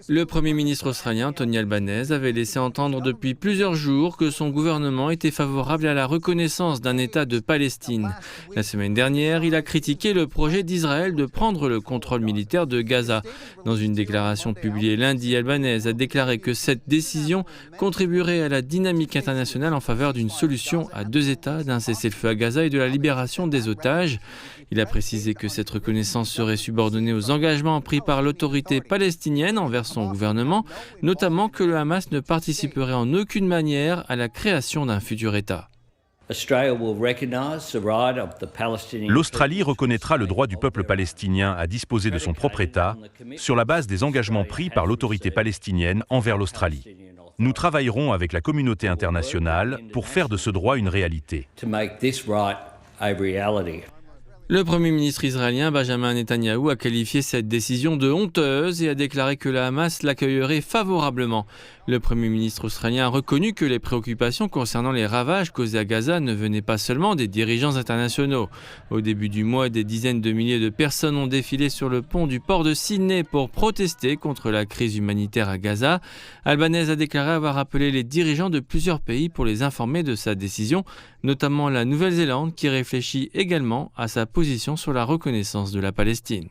Le Premier ministre australien Tony Albanese avait laissé entendre depuis plusieurs jours que son gouvernement était favorable à la reconnaissance d'un État de Palestine. La semaine dernière, il a critiqué le projet d'Israël de prendre le contrôle militaire de Gaza. Dans une déclaration publiée lundi, Albanese a déclaré que cette décision contribuerait à la dynamique internationale en faveur d'une solution à deux États, d'un cessez-le-feu à Gaza et de la libération des otages. Il a précisé que cette reconnaissance serait subordonnée aux engagements pris par l'autorité palestinienne envers son gouvernement, notamment que le Hamas ne participerait en aucune manière à la création d'un futur État. L'Australie reconnaîtra le droit du peuple palestinien à disposer de son propre État sur la base des engagements pris par l'autorité palestinienne envers l'Australie. Nous travaillerons avec la communauté internationale pour faire de ce droit une réalité. Le Premier ministre israélien Benjamin Netanyahou a qualifié cette décision de honteuse et a déclaré que le Hamas l'accueillerait favorablement. Le Premier ministre australien a reconnu que les préoccupations concernant les ravages causés à Gaza ne venaient pas seulement des dirigeants internationaux. Au début du mois, des dizaines de milliers de personnes ont défilé sur le pont du port de Sydney pour protester contre la crise humanitaire à Gaza. Albanese a déclaré avoir appelé les dirigeants de plusieurs pays pour les informer de sa décision, notamment la Nouvelle-Zélande qui réfléchit également à sa position sur la reconnaissance de la Palestine.